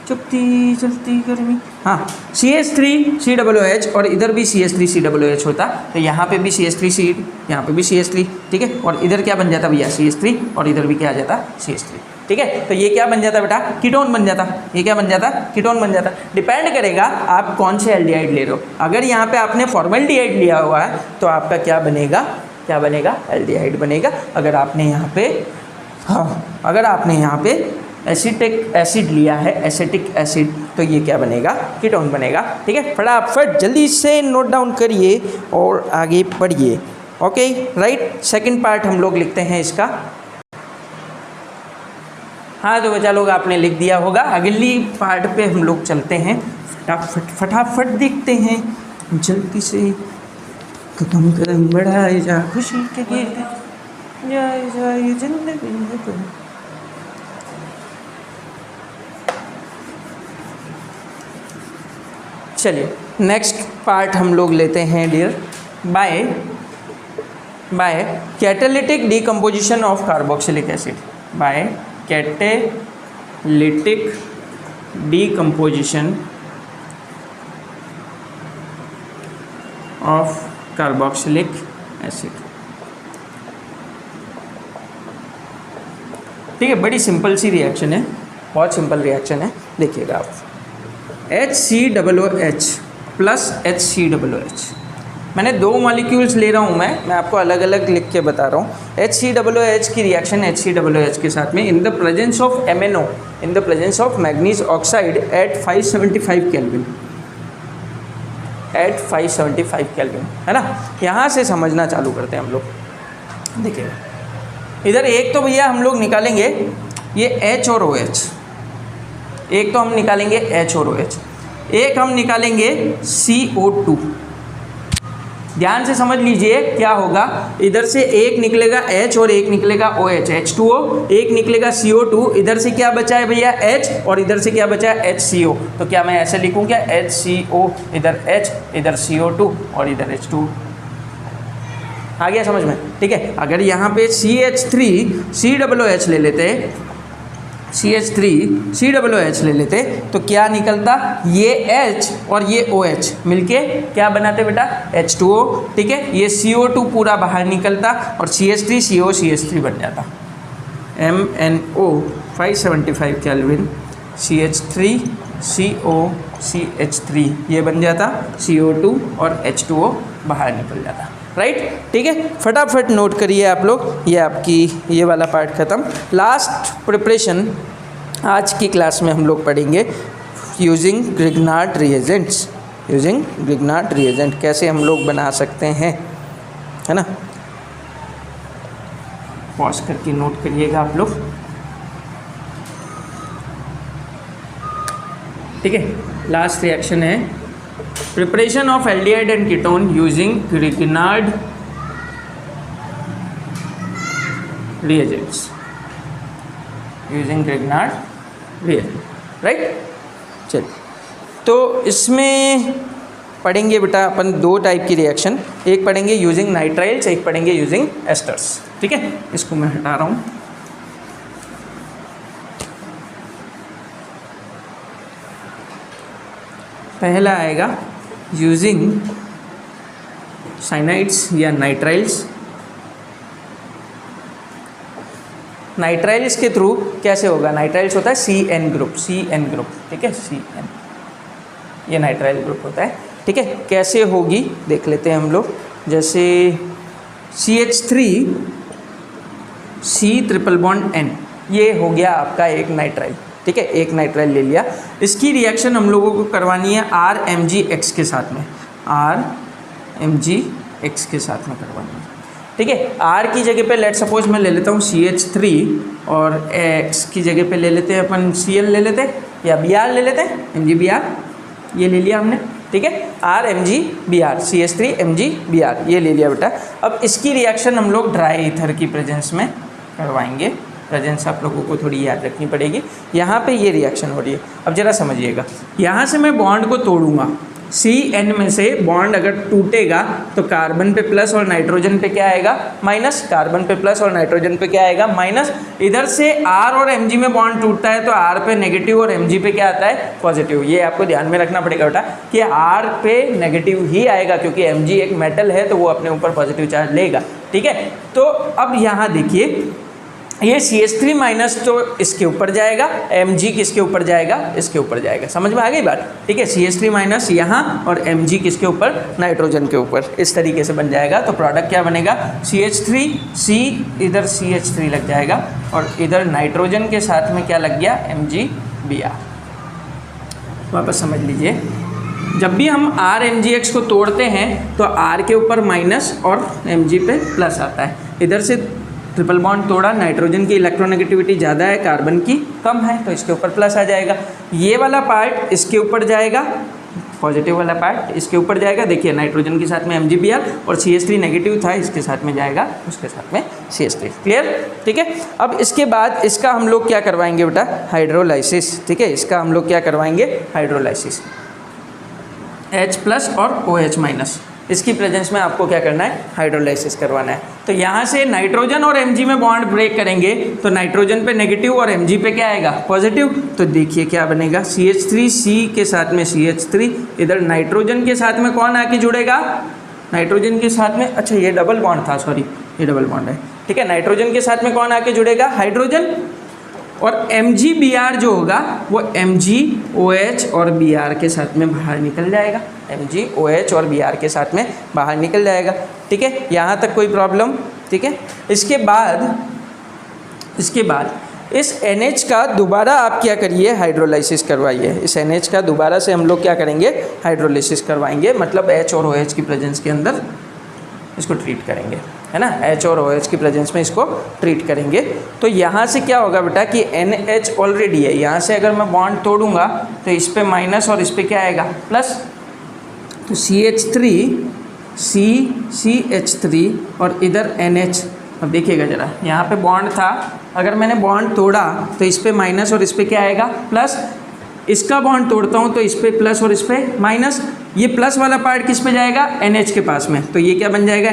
चुपती चलती गर्मी, हाँ, CH3COOH और इधर भी CH3COOH होता, तो यहाँ पे भी CH3, यहाँ पे भी CH3, ठीक है, और इधर क्या बन जाता भैया, CH3, और इधर भी क्या आ जाता, CH3, ठीक है। तो ये क्या बन जाता बेटा, कीटोन बन जाता, ये क्या बन जाता, कीटोन बन जाता। डिपेंड करेगा आप कौन से एल्डिहाइड ले रहे हो। अगर यहाँ पे आपने फॉर्मल्डिहाइड लिया हुआ है तो आपका क्या बनेगा, क्या बनेगा, एल्डिहाइड बनेगा। अगर आपने यहाँ पे, हाँ, अगर आपने यहाँ पे एसिटिक एसिड लिया है, एसिटिक एसिड, तो ये क्या बनेगा, कीटोन बनेगा, ठीक है। फटाफट जल्दी से नोट डाउन करिए और आगे पढ़िए, ओके, राइट। सेकंड पार्ट हम लोग लिखते हैं इसका, हाँ, तो बच्चा लोग आपने लिख दिया होगा। अगली पार्ट पे हम लोग चलते हैं, फटाफट फटाफट देखते हैं, जल्दी से कदम कदम बढ़ाए जा, खुशी के गीत जाए जाए जिंदगी में तो। चलिए नेक्स्ट पार्ट हम लोग लेते हैं dear, by catalytic decomposition of carboxylic acid, by catalytic decomposition of carboxylic acid. ठीक है, बड़ी सिंपल सी रिएक्शन है, बहुत सिंपल रिएक्शन है, देखिएगा आप। HCOOH प्लस HCOOH, मैंने दो मॉलिक्यूल्स ले रहा हूँ, मैं आपको अलग अलग लिख के बता रहा हूँ। HCOOH की रिएक्शन HCOOH के साथ में in the presence of MnO, in the presence of manganese oxide at 575 kelvin, at 575 kelvin, है ना। यहाँ से समझना चालू करते हैं हम लोग। देखिए इधर एक तो भैया हम लोग निकालेंगे ये H और OH, एक तो हम निकालेंगे H और OH, एक हम निकालेंगे CO2। ध्यान से समझ लीजिए क्या होगा, इधर से एक निकलेगा H और एक निकलेगा OH, H2O, एक निकलेगा CO2, इधर से क्या बचा है भैया H और इधर से क्या बचा है HCO। तो क्या मैं ऐसे लिखूँ क्या, HCO, इधर H, इधर CO2 और इधर H2। आ गया समझ में? ठीक है, अगर यहाँ पे CH3COOH ले लेते, CH3COOH ले लेते तो क्या निकलता, ये H और ये OH मिलके क्या बनाते बेटा, H2O। ठीक है, ये CO2 पूरा बाहर निकलता और CH3CO CH3 बन जाता, MnO 575 केल्विन CH3CO CH3 ये बन जाता, CO2 और H2O बाहर निकल जाता, राइट। ठीक है, फटाफट नोट करिए आप लोग, ये आपकी ये वाला पार्ट ख़त्म। लास्ट प्रिपरेशन आज की क्लास में हम लोग पढ़ेंगे using Grignard reagents, using Grignard reagent कैसे हम लोग बना सकते हैं, है ना। पॉज करके नोट करिएगा आप लोग। ठीक है, लास्ट रिएक्शन है preparation of aldehyde and ketone using Grignard reagents, using Grignard reagent, right. चलिए, तो इसमें पढ़ेंगे बेटा अपन दो टाइप की रिएक्शन, एक पढ़ेंगे यूजिंग नाइट्राइल्स, एक पढ़ेंगे यूजिंग एस्टर्स। ठीक है, इसको मैं हटा रहा हूँ। पहला आएगा यूजिंग साइनाइड्स या नाइट्राइल्स। नाइट्राइल्स के थ्रू कैसे होगा, नाइट्राइल्स होता है CN ग्रुप, CN ग्रुप, ठीक है, CN, ये नाइट्राइल ग्रुप होता है। ठीक है, कैसे होगी देख लेते हैं हम लोग। जैसे CH3 C triple bond N, ये हो गया आपका एक नाइट्राइल। ठीक है, एक नाइट्राइल ले लिया, इसकी रिएक्शन हम लोगों को करवानी है RMgX के साथ में, RMgX के साथ में करवानी है। ठीक है, R की जगह पे लेट सपोज मैं ले लेता हूँ CH3 और X की जगह पे ले लेते हैं अपन Cl ले लेते हैं या Br ले लेते हैं, MgBr, ये ले लिया हमने। ठीक है, RMgBr, CH3 MgBr ये ले लिया बेटा। अब इसकी रिएक्शन हम लोग ड्राई ईथर की प्रेजेंस में करवाएंगे, प्रेजेंस आप लोगों को थोड़ी याद रखनी पड़ेगी। यहाँ पे ये रिएक्शन हो रही है, अब जरा समझिएगा। यहाँ से मैं बॉन्ड को तोड़ूंगा, CN में से बॉन्ड अगर टूटेगा तो कार्बन पे प्लस और नाइट्रोजन पे क्या आएगा, माइनस। कार्बन पे प्लस और नाइट्रोजन पे क्या आएगा, माइनस। इधर से R और Mg में बॉन्ड टूटता है तो R पे नेगेटिव और Mg पे क्या आता है, पॉजिटिव। ये आपको ध्यान में रखना पड़ेगा बेटा कि R पे नेगेटिव ही आएगा क्योंकि Mg एक मेटल है तो वो अपने ऊपर पॉजिटिव चार्ज लेगा। ठीक है, तो अब यहाँ देखिए ये CH3 माइनस तो इसके ऊपर जाएगा, Mg किसके ऊपर जाएगा, इसके ऊपर जाएगा। समझ में आ गई बात? ठीक है, CH3 माइनस यहाँ और Mg किसके ऊपर, नाइट्रोजन के ऊपर, इस तरीके से बन जाएगा। तो प्रोडक्ट क्या बनेगा, CH3C, इधर CH3 लग जाएगा और इधर नाइट्रोजन के साथ में क्या लग गया, MgBr। वापस समझ लीजिए, जब भी हम RMgX को तोड़ते हैं तो R के ऊपर माइनस और Mg पे प्लस आता है। इधर से ट्रिपल बॉन्ड तोड़ा, नाइट्रोजन की इलेक्ट्रोनेगेटिविटी ज़्यादा है, कार्बन की कम है, तो इसके ऊपर प्लस आ जाएगा। ये वाला पार्ट इसके ऊपर जाएगा, पॉजिटिव वाला पार्ट इसके ऊपर जाएगा। देखिए नाइट्रोजन के साथ में MgBr और CH3 नेगेटिव था, इसके साथ में जाएगा, उसके साथ में CH3। क्लियर? ठीक है, अब इसके बाद इसका हम लोग क्या करवाएंगे बेटा, हाइड्रोलाइसिस। ठीक है, इसका हम लोग क्या करवाएंगे, हाइड्रोलाइसिस। H प्लस और OH माइनस, इसकी प्रेजेंस में आपको क्या करना है, हाइड्रोलाइसिस करवाना है। तो यहाँ से नाइट्रोजन और Mg में बॉन्ड ब्रेक करेंगे तो नाइट्रोजन पे नेगेटिव और Mg पे क्या आएगा, पॉजिटिव। तो देखिए क्या बनेगा, CH3C के साथ में CH3, इधर नाइट्रोजन के साथ में कौन आके जुड़ेगा, नाइट्रोजन के साथ में, अच्छा ये डबल बॉन्ड था, सॉरी ये डबल बॉन्ड है, ठीक है। नाइट्रोजन के साथ में कौन आके जुड़ेगा, हाइड्रोजन, और MgBr जो होगा वो MgOH और Br के साथ में बाहर निकल जाएगा, MgOH और Br के साथ में बाहर निकल जाएगा, ठीक है। यहाँ तक कोई प्रॉब्लम, ठीक है। इसके बाद इस NH का दोबारा आप क्या करिए, हाइड्रोलाइसिस करवाइए। इस NH का दोबारा से हम लोग क्या करेंगे, हाइड्रोलाइसिस करवाएंगे, मतलब H और OH की प्रेजेंस के अंदर इसको ट्रीट करेंगे, है ना। H और OH की प्रेजेंस में इसको ट्रीट करेंगे। तो यहाँ से क्या होगा बेटा कि NH ऑलरेडी है, यहाँ से अगर मैं बॉन्ड तोड़ूंगा तो इस पे माइनस और इस पे क्या आएगा, प्लस। तो CH3 CH3 और इधर NH। अब देखिएगा ज़रा, यहाँ पे बॉन्ड था, अगर मैंने बॉन्ड तोड़ा तो इस पे माइनस और इस पे क्या आएगा, प्लस। इसका बॉन्ड तोड़ता हूँ तो इस पे प्लस और इस पे माइनस। ये प्लस वाला पार्ट किस पे जाएगा, NH के पास में, तो ये क्या बन जाएगा,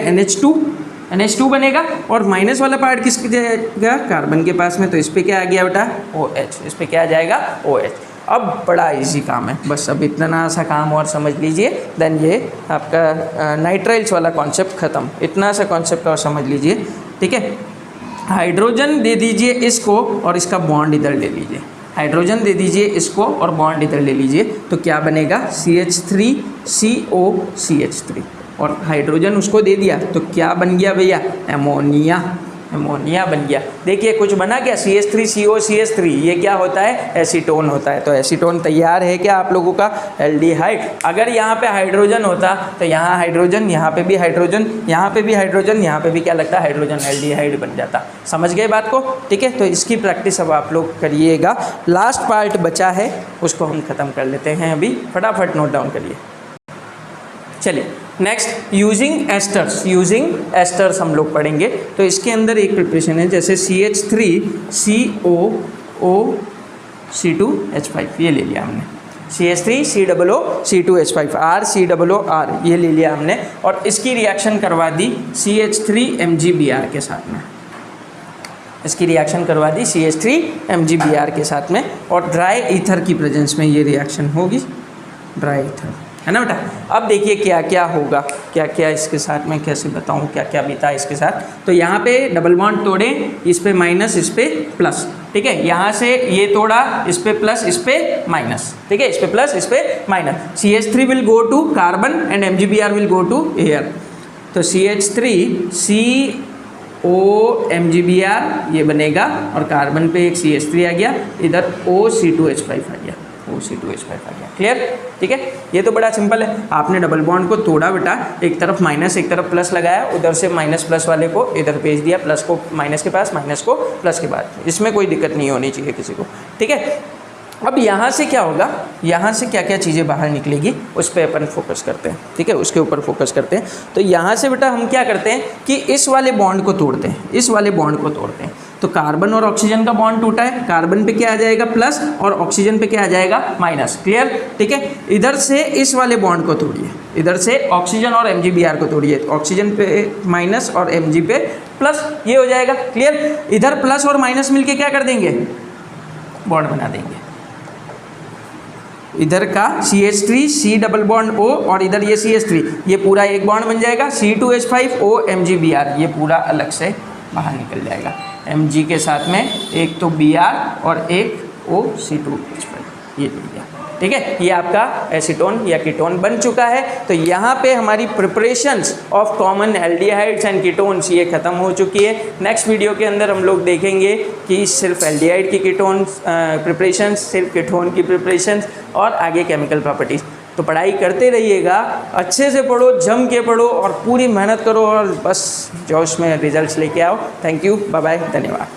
NH2 बनेगा। और माइनस वाला पार्ट किसके जाएगा, कार्बन के पास में, तो इस पे क्या आ गया बेटा, OH। इस पे क्या आ जाएगा, OH। अब बड़ा इजी काम है, बस अब इतना सा काम और समझ लीजिए, देन ये आपका नाइट्राइल्स वाला कॉन्सेप्ट ख़त्म। इतना सा कॉन्सेप्ट और समझ लीजिए, ठीक है। हाइड्रोजन दे दीजिए इसको और इसका बॉन्ड इधर ले लीजिए, हाइड्रोजन दे दीजिए इसको और बॉन्ड इधर ले लीजिए, तो क्या बनेगा, CH3COCH3, और हाइड्रोजन उसको दे दिया तो क्या बन गया भैया, अमोनिया बन गया। देखिए कुछ बना क्या, CH3COCH3, ये क्या होता है, एसीटोन होता है। तो एसीटोन तैयार है क्या आप लोगों का, एल्डिहाइड। अगर यहाँ पे हाइड्रोजन होता तो यहाँ हाइड्रोजन, यहाँ पे भी हाइड्रोजन, यहाँ पे भी हाइड्रोजन, यहाँ पे भी क्या लगता है, हाइड्रोजन, एल्डिहाइड बन जाता। समझ गए बात को, ठीक है। तो इसकी प्रैक्टिस अब आप लोग करिएगा। लास्ट पार्ट बचा है, उसको हम ख़त्म कर लेते हैं अभी, फटाफट नोट डाउन करिए। चलिए नेक्स्ट, यूजिंग एस्टर्स हम लोग पढ़ेंगे। तो इसके अंदर एक प्रिपरेशन है, जैसे CH3COOC2H5 ये ले लिया हमने, CH3COOC2H5 RCOOR ये ले लिया हमने, और इसकी रिएक्शन करवा दी CH3MgBr के साथ में, इसकी रिएक्शन करवा दी CH3MgBr के साथ में, और ड्राई ईथर की प्रेजेंस में ये रिएक्शन होगी, ड्राई ईथर, है ना बेटा। अब देखिए क्या क्या होगा, क्या क्या इसके साथ में कैसे बताऊँ, क्या क्या बीता इसके साथ। तो यहाँ पे डबल बॉन्ड तोड़े, इस पे माइनस, इस पे प्लस, ठीक है। यहाँ से ये तोड़ा, इस पे प्लस, इस पे माइनस, ठीक है, इस पे प्लस, इस पे minus. CH3 will go to carbon and MgBr will go to air. तो CH3COMgBr ये बनेगा, और कार्बन पे एक CH3 आ गया, इधर OC2H5 आ गया, OC2H5 आ गया। क्लियर, ठीक है। ये तो बड़ा सिंपल है, आपने डबल बॉन्ड को तोड़ा बेटा, एक तरफ माइनस एक तरफ प्लस लगाया, उधर से माइनस प्लस वाले को इधर भेज दिया, प्लस को माइनस के पास, माइनस को प्लस के बाद। इसमें कोई दिक्कत नहीं होनी चाहिए किसी को, ठीक है। अब यहाँ से क्या होगा, यहाँ से क्या क्या चीज़ें बाहर निकलेगी उस पर अपन फोकस करते हैं, ठीक है, उसके ऊपर फोकस करते हैं। तो यहाँ से बेटा हम क्या करते हैं कि इस वाले बॉन्ड को तोड़ते हैं, इस वाले बॉन्ड को तोड़ते हैं। तो कार्बन और ऑक्सीजन का बॉन्ड टूटा है, कार्बन पे क्या आ जाएगा, प्लस, और ऑक्सीजन पे क्या आ जाएगा, माइनस। क्लियर, ठीक है। इधर से इस वाले बॉन्ड को तोड़िए, इधर से ऑक्सीजन और MgBr को तोड़िए, ऑक्सीजन पे माइनस और Mg पे प्लस, ये हो जाएगा। क्लियर, इधर प्लस और माइनस मिलके क्या कर देंगे, बॉन्ड बना देंगे। इधर का CH3 C double bond O, और इधर ये CH3, ये पूरा एक बॉन्ड बन जाएगा, C2H5 O MgBr, ये पूरा अलग से बाहर निकल जाएगा। Mg के साथ में एक तो Br और एक OC2H5, ये ले लिया, ठीक है। ये आपका एसीटोन या कीटोन बन चुका है। तो यहाँ पे हमारी preparations of common aldehydes and ketones ये ख़त्म हो चुकी है। नेक्स्ट वीडियो के अंदर हम लोग देखेंगे कि सिर्फ एल्डिहाइड की कीटोन प्रिपरेशंस, सिर्फ कीटोन की प्रिपरेशंस, और आगे केमिकल प्रॉपर्टीज़। तो पढ़ाई करते रहिएगा, अच्छे से पढ़ो, जम के पढ़ो, और पूरी मेहनत करो, और बस जोश में रिजल्ट्स लेके आओ। थैंक यू, बाय बाय, धन्यवाद।